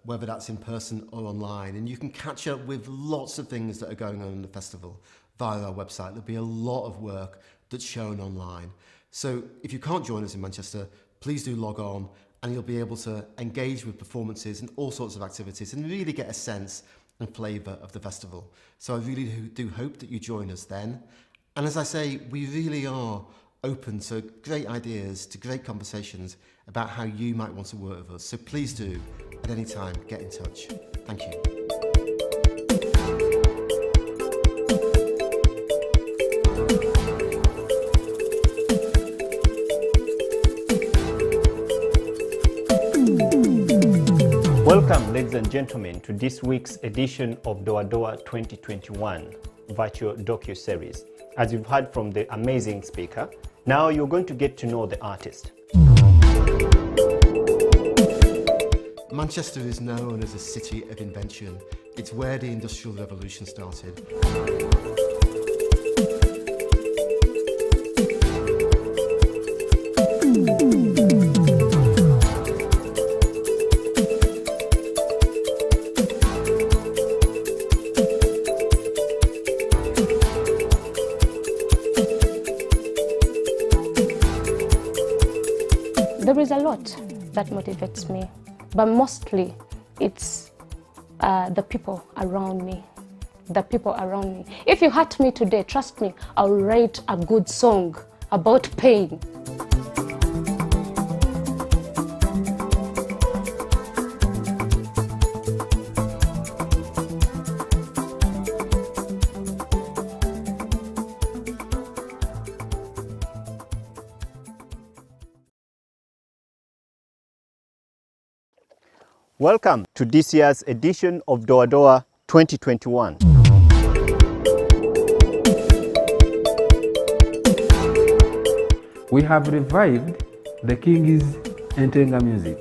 whether that's in person or online. And you can catch up with lots of things that are going on in the festival via our website. There'll be a lot of work that's shown online. So if you can't join us in Manchester, please do log on and you'll be able to engage with performances and all sorts of activities and really get a sense and flavour of the festival. So I really do hope that you join us then. And as I say, we really are open to great ideas, to great conversations about how you might want to work with us. So please do, at any time, get in touch. Thank you. Welcome, ladies and gentlemen, to this week's edition of DOADOA 2021 virtual docu-series. As you've heard from the amazing speaker, now you're going to get to know the artist. Manchester is known as a city of invention. It's where the Industrial Revolution started. There is a lot that motivates me, but mostly it's the people around me. The people around me. If you hurt me today, trust me, I'll write a good song about pain. Welcome to this year's edition of DOADOA 2021. We have revived the King's Entenga music.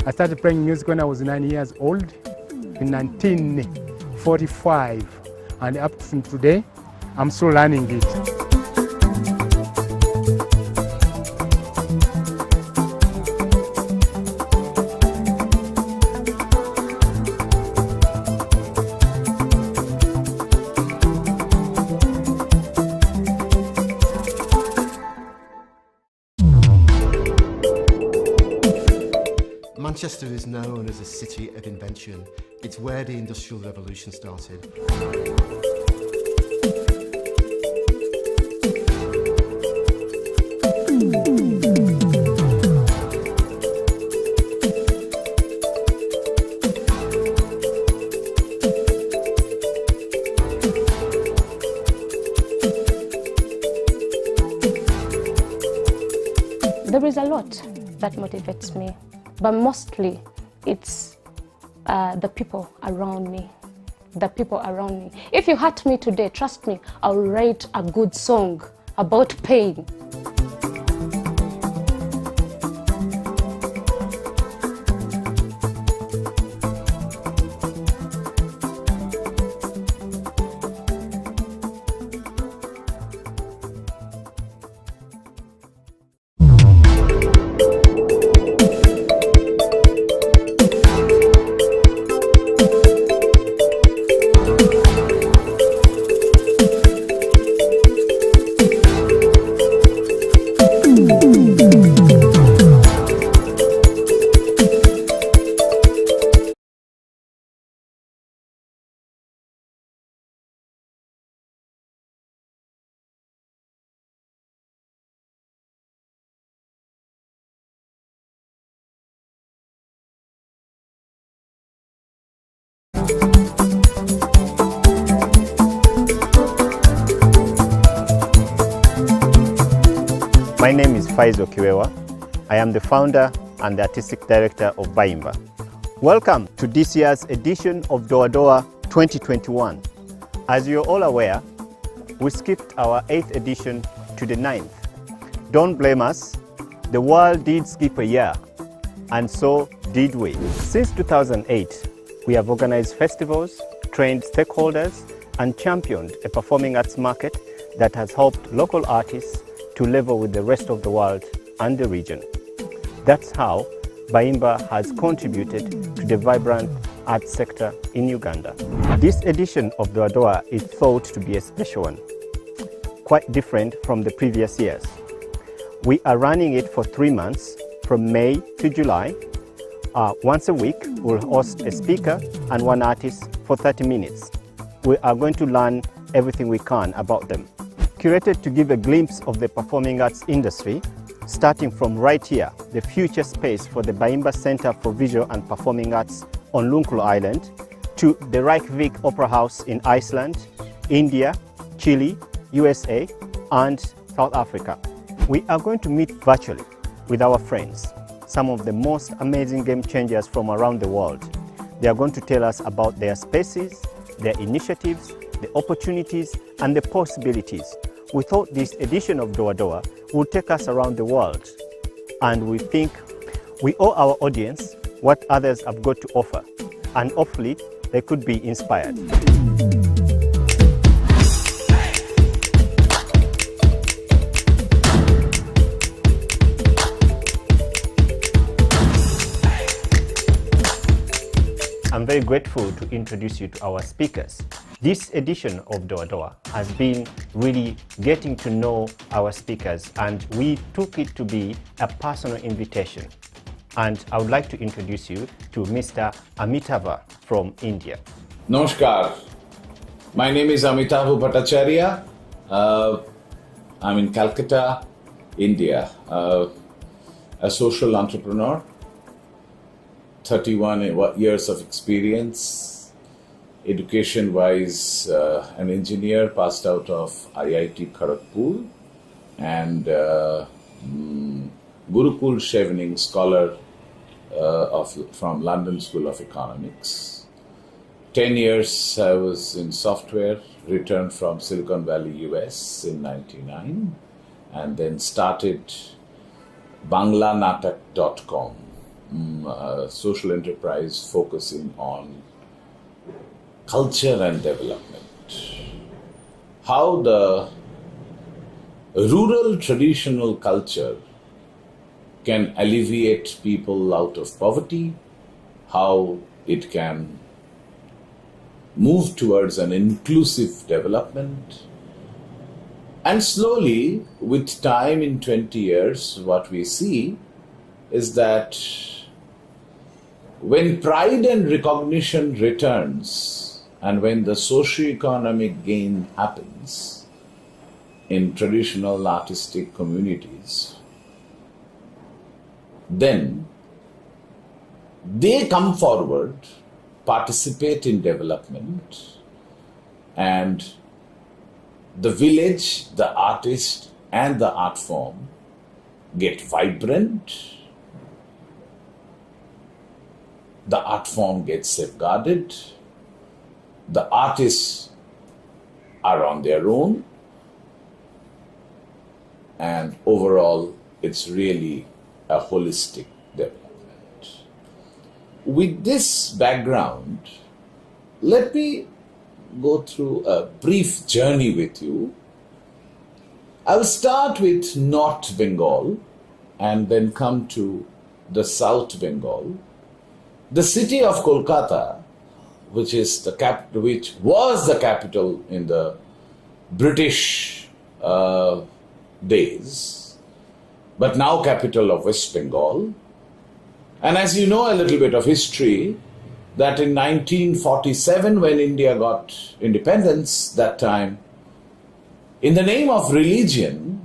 I started playing music when I was 9 years old in 1945, and up to today I'm still learning it. Manchester is known as a city of invention. It's where the Industrial Revolution started. There is a lot that motivates me, but mostly it's the people around me. The people around me. If you hurt me today, trust me, I'll write a good song about pain. My name is Faizo Kiwewa. I am the founder and the artistic director of Bayimba. Welcome to this year's edition of DOADOA 2021. As you're all aware, we skipped our 8th edition to the 9th. Don't blame us, the world did skip a year, and so did we. Since 2008, we have organized festivals, trained stakeholders, and championed a performing arts market that has helped local artists to level with the rest of the world and the region. That's how Baimba has contributed to the vibrant art sector in Uganda. This edition of DOADOA is thought to be a special one, quite different from the previous years. We are running it for 3 months, from May to July. Once a week, we'll host a speaker and one artist for 30 minutes. We are going to learn everything we can about them. Curated to give a glimpse of the performing arts industry, starting from right here, the future space for the Baimba Center for Visual and Performing Arts on Lunkulo Island, to the Reykjavik Opera House in Iceland, India, Chile, USA, and South Africa. We are going to meet virtually with our friends, some of the most amazing game changers from around the world. They are going to tell us about their spaces, their initiatives, the opportunities, and the possibilities. We thought this edition of DOADOA would take us around the world, and we think we owe our audience what others have got to offer, and hopefully they could be inspired. I'm very grateful to introduce you to our speakers. This edition of DOADOA has been really getting to know our speakers, and we took it to be a personal invitation. And I would like to introduce you to Mr. Amitava from India. Namaskar. My name is Amitava Bhattacharya. I'm in Calcutta, India. A social entrepreneur. 31 years of experience, education-wise an engineer, passed out of IIT Kharagpur, and Gurukul Chevening scholar from London School of Economics. 10 years I was in software, returned from Silicon Valley, US in 99, and then started banglanatak.com. Social enterprise focusing on culture and development. How the rural traditional culture can alleviate people out of poverty, how it can move towards an inclusive development. And slowly, with time, in 20 years, what we see is that when pride and recognition returns, and when the socio-economic gain happens in traditional artistic communities, then they come forward, participate in development, and the village, the artist, and the art form get vibrant. The art form gets safeguarded, the artists are on their own, and overall it's really a holistic development. With this background, let me go through a brief journey with you. I will start with North Bengal and then come to the South Bengal. The city of Kolkata, which was the capital in the British days, but now capital of West Bengal. And as you know a little bit of history, that in 1947, when India got independence, that time, in the name of religion,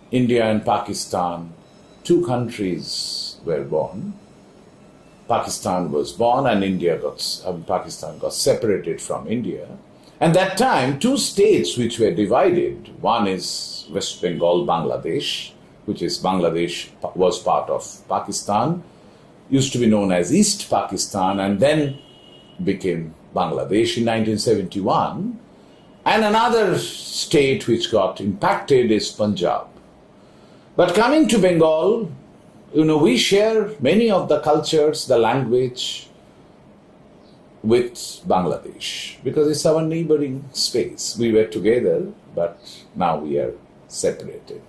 India and Pakistan, two countries were born. Pakistan was born and Pakistan got separated from India. And that time, two states which were divided, one is West Bengal, Bangladesh, which is Bangladesh was part of Pakistan, used to be known as East Pakistan, and then became Bangladesh in 1971. And another state which got impacted is Punjab. But coming to Bengal, we share many of the cultures, the language with Bangladesh because it's our neighboring space. We were together, but now we are separated.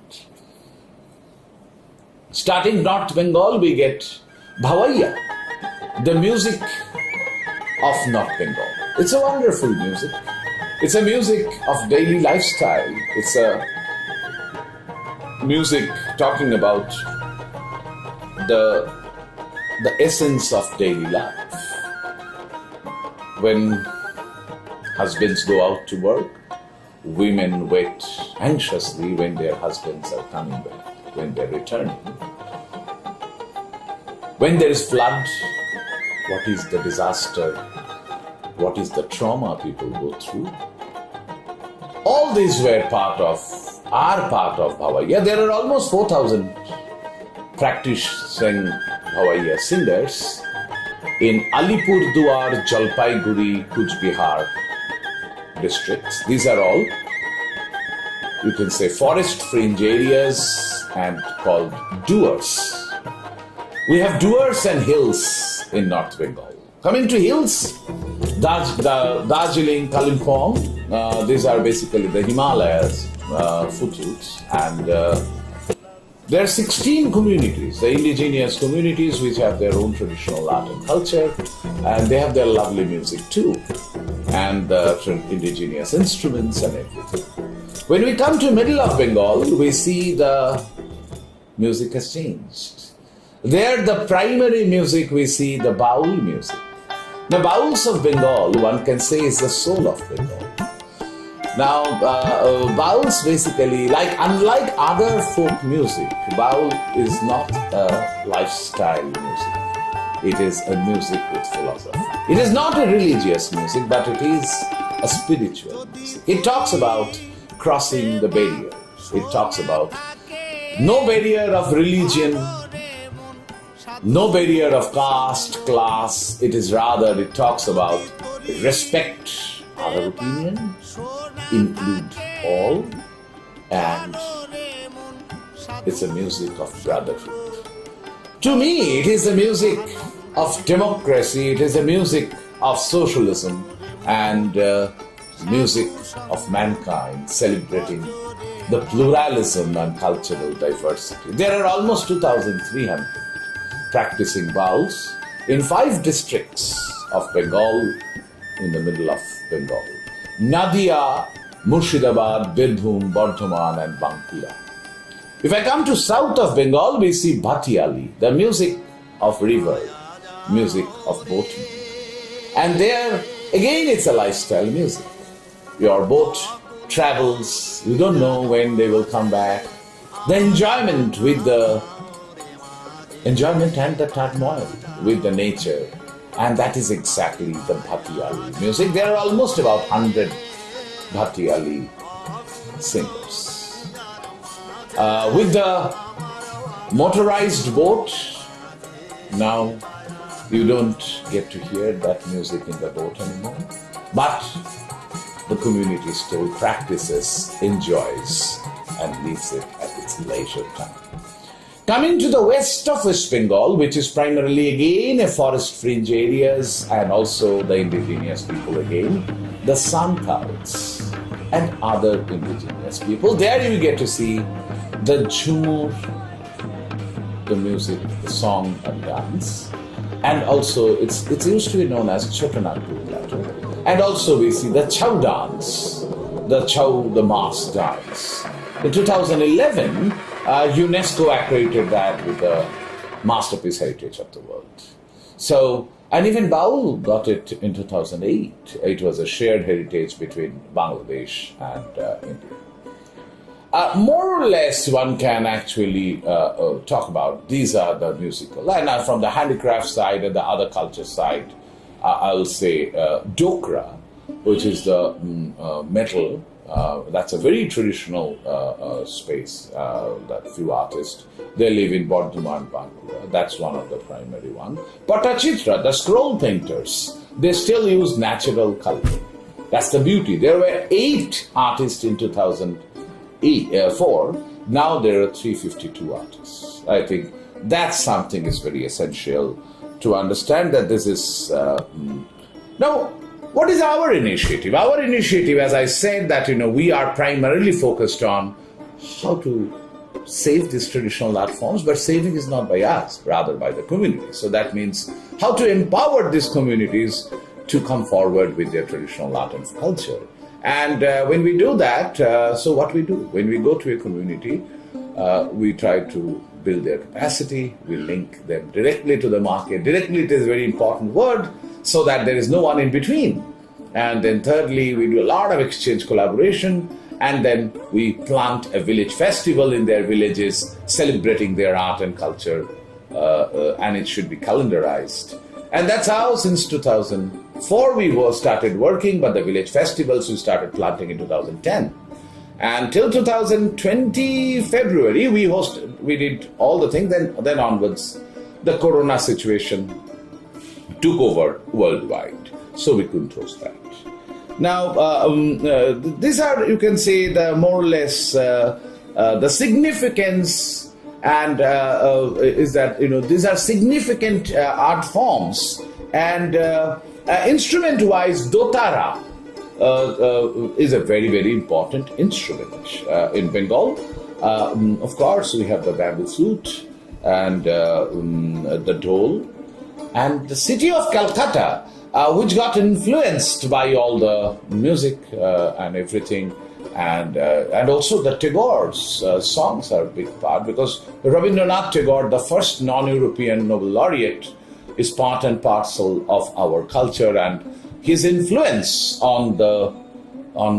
Starting North Bengal, we get Bhawaiya, the music of North Bengal. It's a wonderful music. It's a music of daily lifestyle. It's a music talking about the essence of daily life. When husbands go out to work, women wait anxiously when their husbands are coming back, when they're returning. When there is flood, what is the disaster? What is the trauma people go through? All these are part of Bhawaiya. There are almost 4,000 practicing Bhawaiya singers in Alipurduar, Jalpaiguri, Kuch Bihar districts. These are all, you can say, forest fringe areas and called duars. We have duars and hills in North Bengal. Coming to hills, Darjeeling, Kalimpong, these are basically the Himalayas, foothills, and there are 16 communities, the indigenous communities, which have their own traditional art and culture, and they have their lovely music too, and indigenous instruments and everything. When we come to middle of Bengal, we see the music has changed. There, the primary music, we see the baul music. The bauls of Bengal, one can say, is the soul of Bengal. Now, bauls basically, unlike other folk music, baul is not a lifestyle music. It is a music with philosophy. It is not a religious music, but it is a spiritual music. It talks about crossing the barrier. It talks about no barrier of religion, no barrier of caste, class. It talks about respect other opinion, include all, and it's a music of brotherhood. To me, it is a music of democracy, it is a music of socialism, and music of mankind, celebrating the pluralism and cultural diversity. There are almost 2,300 practicing bauls in 5 districts of Bengal, in the middle of Bengal: Nadia, Murshidabad, Birbhum, Bardhaman, and Bankura. If I come to south of Bengal, we see Bhatiali, the music of river, music of boating. And there, again, it's a lifestyle music. Your boat travels, you don't know when they will come back. The enjoyment and the turmoil with the nature. And that is exactly the Bhatiali music. There are almost about 100 Bhatiali singers. With the motorized boat, now you don't get to hear that music in the boat anymore. But the community still practices, enjoys, and leaves it at its leisure time. Coming to the west of West Bengal, which is primarily again a forest fringe areas and also the indigenous people again, the Santals and other indigenous people. There you get to see the Jhumur, the music, the song and dance. And also it's used to be known as Chotanagpur later. And also we see the Chow dance, the mass dance. In 2011, UNESCO accredited that with the Masterpiece Heritage of the World. So, and even Baul got it in 2008. It was a shared heritage between Bangladesh and India. More or less, one can actually talk about these are the musical. And from the handicraft side and the other culture side, I'll say Dokra, which is the metal. That's a very traditional space that few artists, they live in Bardhaman, Bankura. That's one of the primary one. Patachitra, the scroll painters, they still use natural color. That's the beauty. There were 8 artists in 2004. Now there are 352 artists. I think that's something is very essential to understand that this is... Now, what is our initiative? Our initiative, as I said, that we are primarily focused on how to save these traditional art forms, but saving is not by us, rather by the community. So that means how to empower these communities to come forward with their traditional art and culture. And when we do that, so what we do? When we go to a community, we try to build their capacity, we link them directly to the market. Directly, it is a very important word, so that there is no one in between. And then thirdly, we do a lot of exchange collaboration, and then we plant a village festival in their villages, celebrating their art and culture, and it should be calendarized. And that's how, since 2004, we started working, but the village festivals we started planting in 2010. And till 2020 February, we did all the things. Then onwards, the Corona situation took over worldwide, so we couldn't host that. Now, these are, you can say, the more or less the significance, and is that, these are significant art forms. And instrument-wise, dotara is a very, very important instrument in Bengal. Of course, we have the bamboo flute and the dhol, and the city of Calcutta, which got influenced by all the music and everything, and also the Tagore's songs are a big part, because Rabindranath Tagore, the first non-European Nobel laureate, is part and parcel of our culture, and his influence on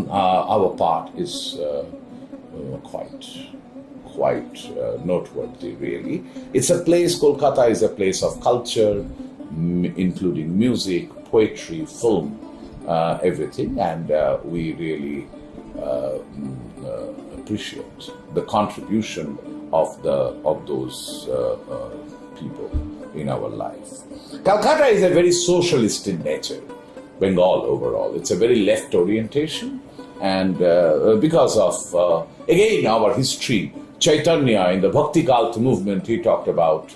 our part is quite noteworthy, really. It's a place, Kolkata is a place of culture, including music, poetry, film, everything, and we really appreciate the contribution of those people in our life. Calcutta is a very socialist in nature. Bengal overall, it's a very left orientation, and because of again our history, Chaitanya in the Bhakti Cult movement, he talked about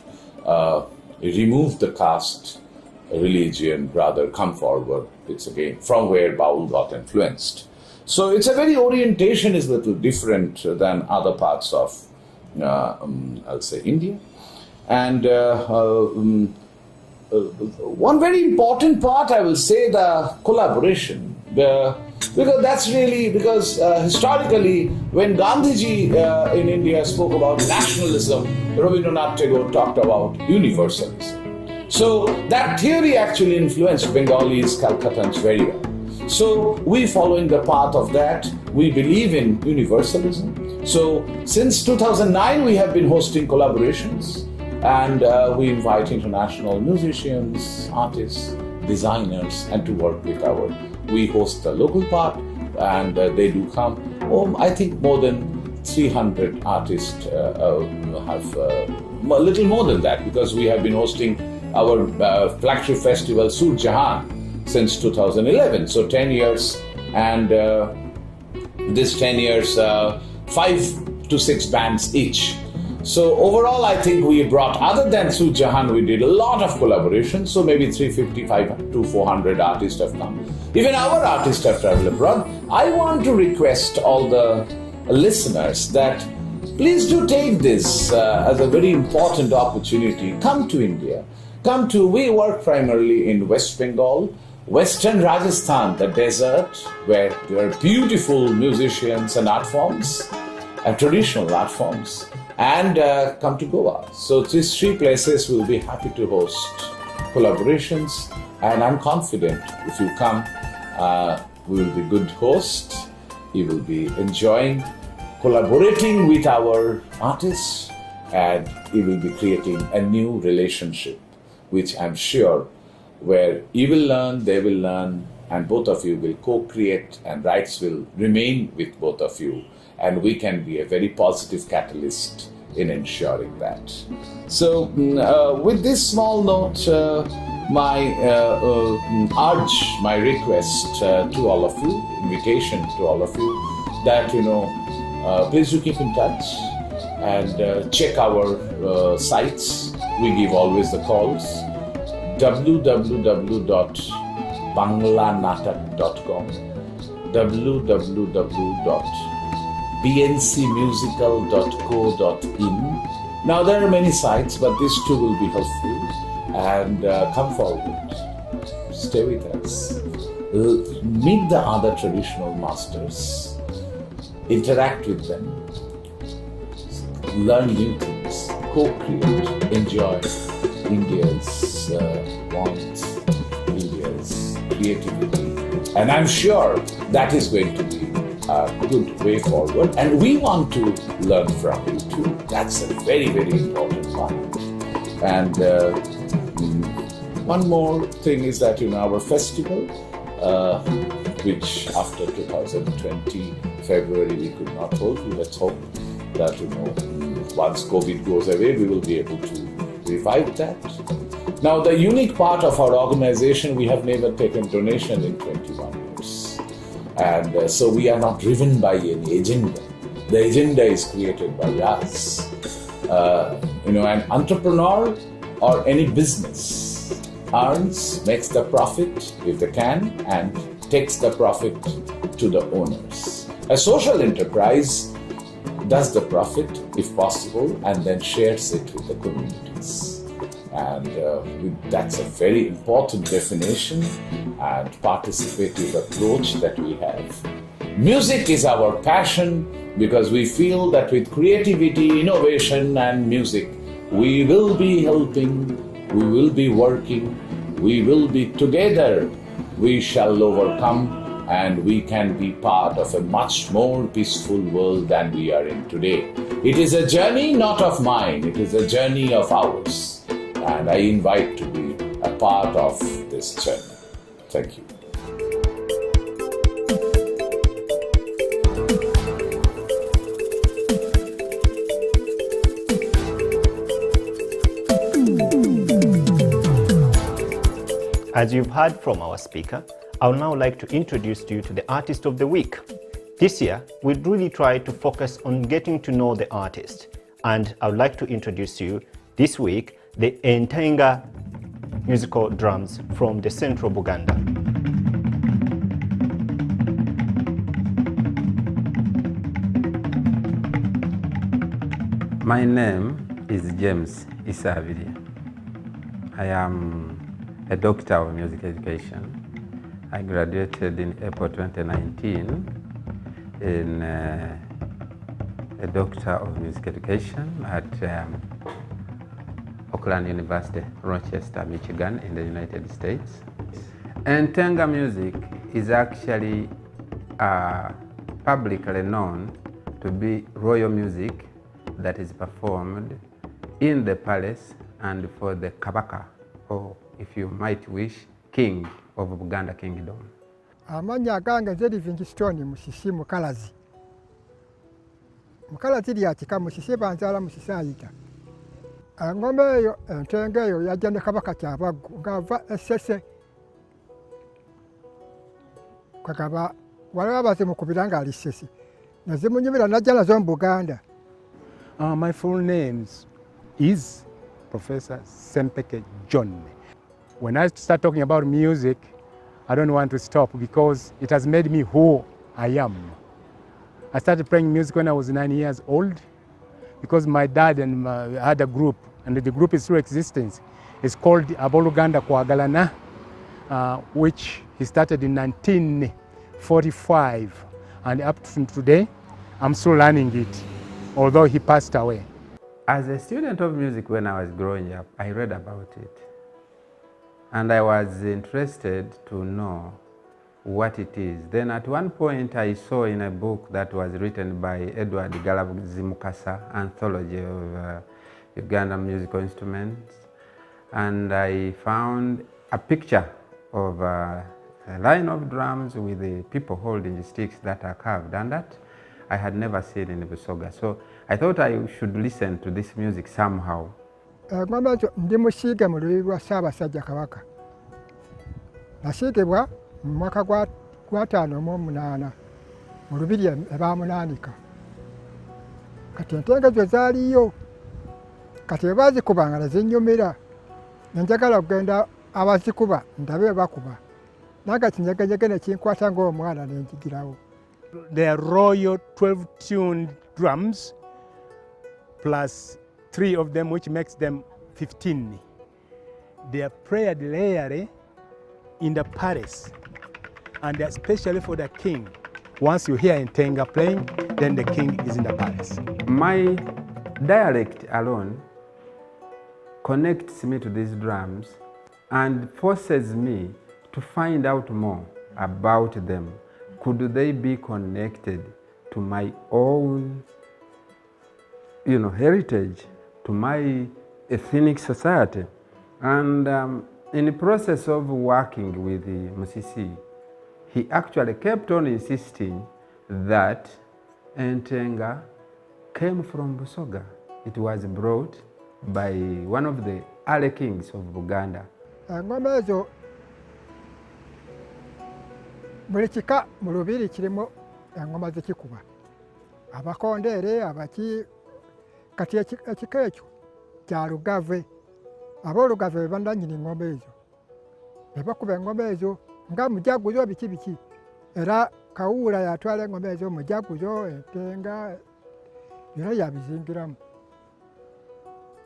remove the caste religion, rather come forward. It's again from where Baul got influenced. So it's a very orientation is a little different than other parts of I'll say India. And one very important part, I will say, the collaboration. Because that's really, because historically, when Gandhiji in India spoke about nationalism, Rabindranath Tagore talked about universalism. So that theory actually influenced Bengalis, Calcuttans very well. So we, following the path of that, we believe in universalism. So since 2009, we have been hosting collaborations, and we invite international musicians, artists, designers, and to work with we host the local part, and they do come. I think more than 300 artists have, a little more than that, because we have been hosting our flagship festival, Sur Jahan, since 2011. So 10 years, and this 10 years, 5 to 6 bands each. So overall, I think we brought, other than Sur Jahan, we did a lot of collaborations. So maybe 355 to 400 artists have come. Even our artists have traveled abroad. I want to request all the listeners that please do take this as a very important opportunity. Come to India. We work primarily in West Bengal, Western Rajasthan, the desert, where there are beautiful musicians and art forms, and traditional art forms. And come to Goa. So these 3 places will be happy to host collaborations, and I'm confident if you come, we will be good hosts. You will be enjoying collaborating with our artists, and you will be creating a new relationship, which I'm sure where you will learn, they will learn, and both of you will co-create, and rights will remain with both of you. And we can be a very positive catalyst in ensuring that. So, with this small note, my urge, my request to all of you, invitation to all of you, that please do keep in touch and check our sites. We give always the calls: www.banglanatak.com, www.banglanatak.com, bncmusical.co.in. Now there are many sites, but these two will be helpful. And come forward, stay with us, meet the other traditional masters, interact with them, learn new things, co-create, enjoy India's warmth, India's creativity. And I'm sure that is going to be a good way forward. And we want to learn from you too. That's a very, very important part. And one more thing is that our festival, which after 2020 February we could not hold, let's hope that once COVID goes away, we will be able to revive that. Now, the unique part of our organization, we have never taken donation in 21 years. And so we are not driven by any agenda. The agenda is created by us. An entrepreneur or any business makes the profit if they can, and takes the profit to the owners. A social enterprise does the profit, if possible, and then shares it with the communities. And that's a very important definition and participative approach that we have. Music is our passion because we feel that with creativity, innovation, and music, we will be helping, we will be working, we will be together, we shall overcome, and we can be part of a much more peaceful world than we are in today. It is a journey not of mine, it is a journey of ours. And I invite to be a part of this journey. Thank you. As you've heard from our speaker, I would now like to introduce you to the Artist of the Week. This year, we'd really try to focus on getting to know the artist. And I would like to introduce you this week the Entenga musical drums from the central Buganda. My name is James Isavili. I am a doctor of music education. I graduated in April 2019 in a doctor of music education at Auckland University, Rochester, Michigan, in the United States. Entenga music is actually publicly known to be royal music that is performed in the palace and for the Kabaka, or if you might wish, king of Buganda Kingdom. Amanya gange nze Livingstone Musisi Mukalazi. Mukalazi lyakika Musisi banzala Musisi ayita. Ngombe eyo Entenga eyo yajja ne Kabaka Kyabaggu ng'ava Essese. Kakaba waliwo bazimukubira ng'ali Ssese. Nazimunyumira najja nazo mu Buganda. My full name is Professor Sempeke John. When I start talking about music, I don't want to stop because it has made me who I am. I started playing music when I was 9 years old because my dad and had a group, and the group is still existing. It's called Aboluganda Kwagalana, which he started in 1945, and up to today, I'm still learning it, although he passed away. As a student of music when I was growing up, I read about it. And I was interested to know what it is. Then at one point I saw in a book that was written by Edward Galabuzimukasa, Anthology of Ugandan Musical Instruments, and I found a picture of a line of drums with the people holding the sticks that are carved, and that I had never seen in Busoga. So I thought I should listen to this music somehow. Ndi musiige mu lubiri lwa Ssaabasajja Kabaka. Nasiigibwa mu mwaka gwa 1958 mu lubiri ebaamunaanika. Kati Entenga zo zaaliyo. Kati bwe baazikubanga ne zinnyumira. Ne njagala okugenda abazikuba ndabe bakuba. Naga kinyeganyege ne kinkwata ng'omwana ne njigirawo. They are royal 12-tuned drums, plus 3 of them, which makes them 15. They are played rarely in the palace, and especially for the king. Once you hear Entenga playing, then the king is in the palace. My dialect alone connects me to these drums and forces me to find out more about them. Could they be connected to my own, heritage, to my ethnic society? And in the process of working with the Musisi, he actually kept on insisting that Entenga came from Busoga. It was brought by one of the early kings of Uganda. Engoma ezo buli kika mu lubiri kirimo engoma zikikuba. Abakondeere abaki kati ekika ekyo kya Lugave. Ab'Olugave be bandanyini engoma ezo. Ne bakuba engoma ezo nga mujaguzo biki. Era Kawuula yatwala engoma ezo mujaguzo, Entenga, byonna yabizingiramu.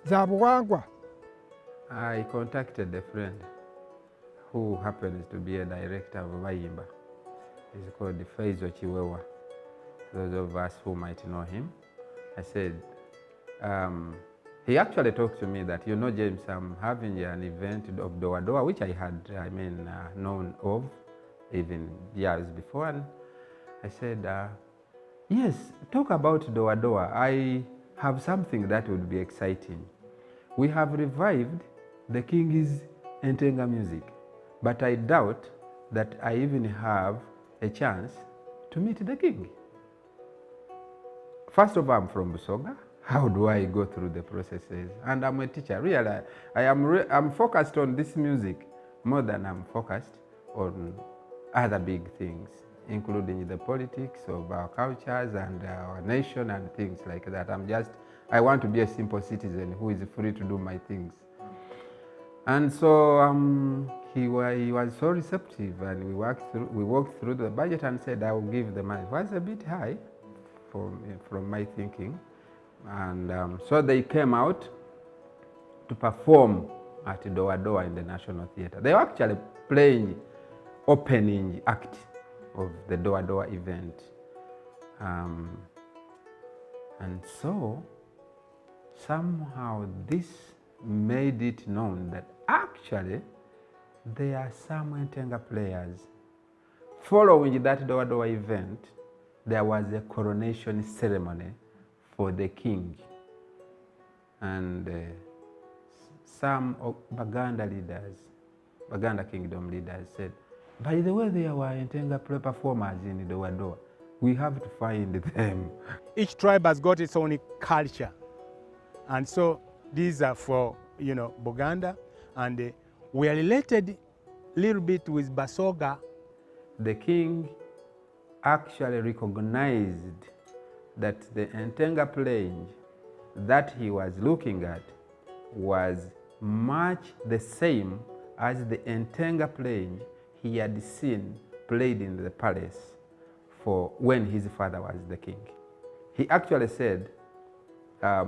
Za buwangwa. I contacted a friend who happens to be a director of Bayimba. He's called Episode1. Those of us who might know him. I said, he actually talked to me that, James, I'm having an event of DOADOA, which I had, known of even years before. And I said, yes, talk about DOADOA. I have something that would be exciting. We have revived the King's Entenga music, but I doubt that I even have a chance to meet the king. First of all, I'm from Busoga. How do I go through the processes? And I'm a teacher. Really, I'm focused on this music more than I'm focused on other big things, including the politics of our cultures and our nation and things like that. I want to be a simple citizen who is free to do my things. And so he was so receptive, and we walked through the budget and said, I will give the money. It was a bit high from my thinking. And so they came out to perform at DOADOA in the National Theatre. They were actually playing opening act of the DOADOA event. And so somehow this made it known that actually there are some Entenga players. Following that DOADOA event, there was a coronation ceremony for the king. And some Baganda kingdom leaders said, by the way, there were Entenga performers in DOADOA. We have to find them. Each tribe has got its own culture. And so these are for, Buganda. And we are related a little bit with Basoga. The king actually recognized that the Entenga playing that he was looking at was much the same as the Entenga playing he had seen played in the palace for when his father was the king. He actually said, I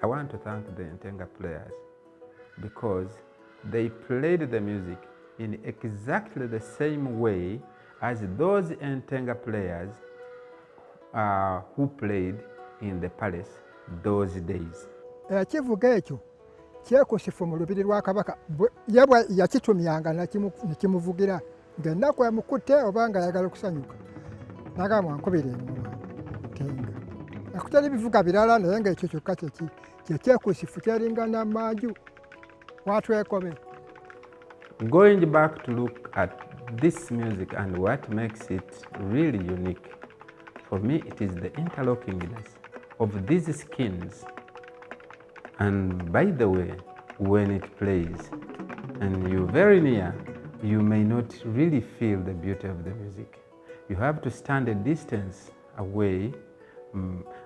want to thank the Entenga players because they played the music in exactly the same way as those Entenga players who played in the palace those days. Ekivuga ekyo kyekusifu mu lubiri lwa Kabaka yabwa yakitumyanga nekimuvugira ng'ennaku emukutte oba nga ayagala okusanyuka n'agamba nkubira engoma Entenga. Akutali bivuga birala naye ng'ekyo kyokka kyekusifu kyeringa n'amaju watwekobe. Going back to look at this music and what makes it really unique, for me it is the interlockingness of these skins. And by the way, when it plays and you're very near, you may not really feel the beauty of the music. You have to stand a distance away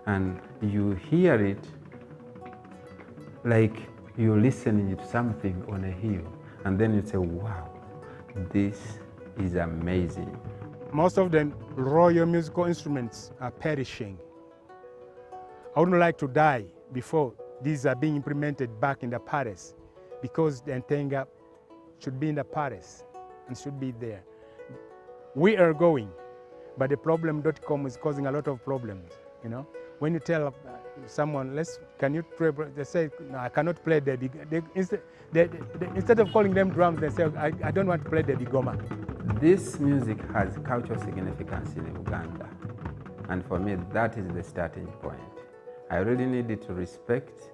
and you hear it like you're listening to something on a hill, and then you say, wow, this is amazing. most of the royal musical instruments are perishing. I wouldn't like to die before these are being implemented back in the palace, because the Entenga should be in the palace and should be there. We are going, but the problem.com is causing a lot of problems, you know. When you tell someone, can you play, they say, no, I cannot play the big, instead of calling them drums, they say, I don't want to play the bigoma. This music has cultural significance in Uganda, and for me that is the starting point. I really needed to respect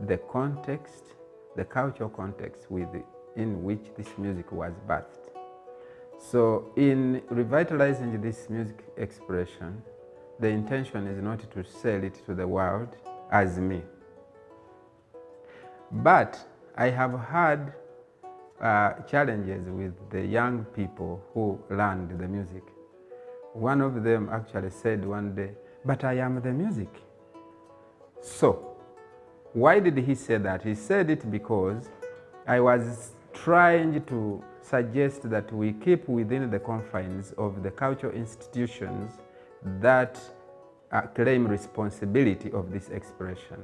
the context, the cultural context in which this music was birthed. So in revitalizing this music expression, the intention is not to sell it to the world as me. But I have had challenges with the young people who learned the music. One of them actually said one day, "But I am the music." So, why did he say that? He said it because I was trying to suggest that we keep within the confines of the cultural institutions that claim responsibility of this expression.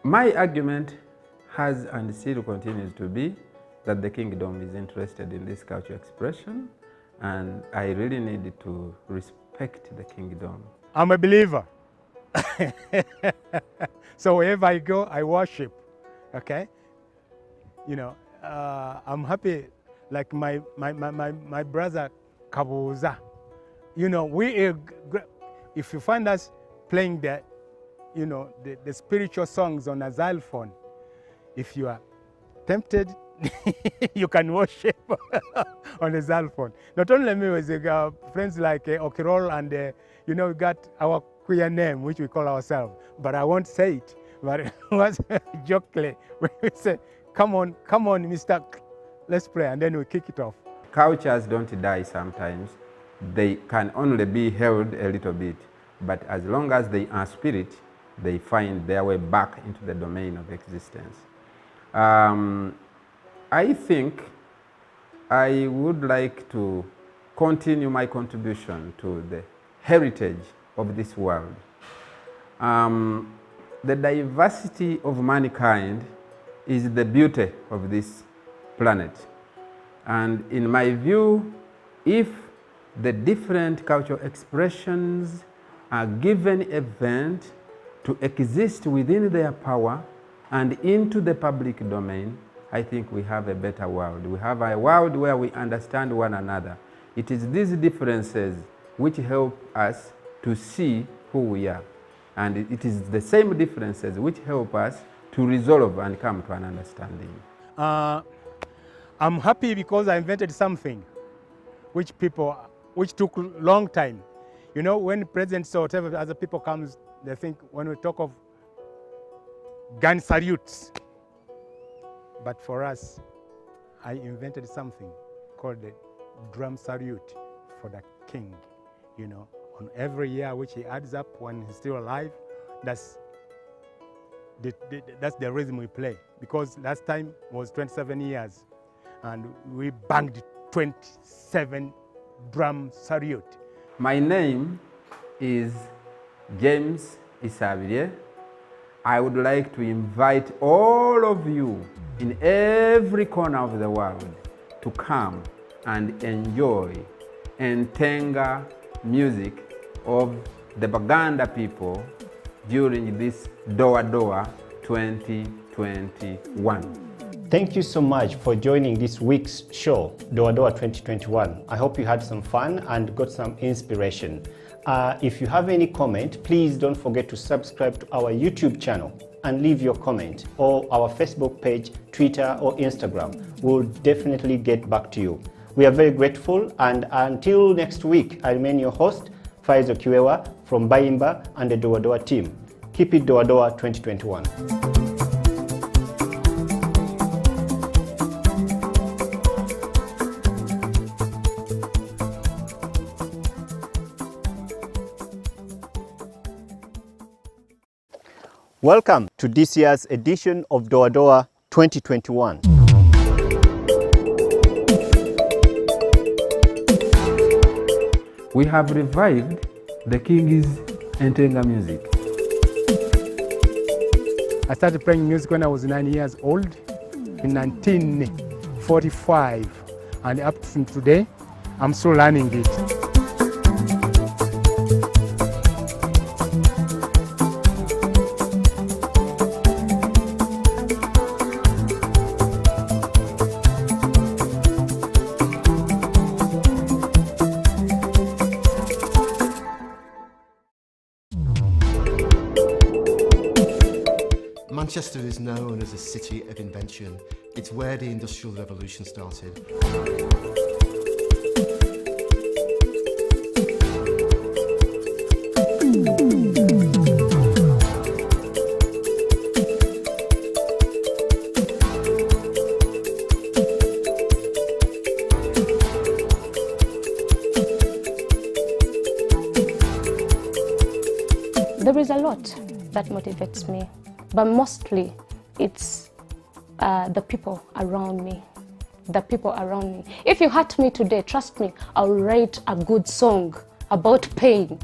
My argument has and still continues to be that the kingdom is interested in this cultural expression, and I really need to respect the kingdom. I'm a believer. So wherever I go, I worship, okay? You know, I'm happy, like my brother Kabuza. You know, if you find us playing the spiritual songs on a xylophone, if you are tempted, you can worship on the xylophone. Not only me, with friends like Okirol and, we got our queer name, which we call ourselves, but I won't say it. But it was jokingly, we say, come on, mister, let's play, and then we kick it off. Cultures don't die sometimes. They can only be held a little bit, but as long as they are spirit, they find their way back into the domain of existence. I think I would like to continue my contribution to the heritage of this world. The diversity of mankind is the beauty of this planet. And in my view, if the different cultural expressions are given a vent to exist within their power and into the public domain, I think we have a better world. We have a world where we understand one another. It is these differences which help us to see who we are. And it is the same differences which help us to resolve and come to an understanding. I'm happy because I invented something which took a long time. You know, when presidents or whatever other people comes, they think when we talk of gun salutes. But for us, I invented something called the drum salute for the king, you know. On every year which he adds up when he's still alive, that's the rhythm we play. Because last time was 27 years and we banged 27 drum salute. My name is James Isabire. I would like to invite all of you in every corner of the world to come and enjoy Entenga music of the Baganda people during this DOADOA 2021. Thank you so much for joining this week's show, DOADOA 2021. I hope you had some fun and got some inspiration. If you have any comment, please don't forget to subscribe to our YouTube channel and leave your comment, or our Facebook page, Twitter or Instagram. We'll definitely get back to you. We are very grateful, and until next week, I remain your host, Faizo Kiwewa from Bayimba and the DOADOA team. Keep it DOADOA 2021. Welcome to this year's edition of DOADOA 2021. we have revived the King's Entenga music. I started playing music when I was 9 years old in 1945, and up to today, I'm still learning it. Manchester is known as a city of invention. It's where the Industrial Revolution started. There is a lot that motivates me, but mostly it's the people around me. The people around me. If you hurt me today, trust me, I'll write a good song about pain.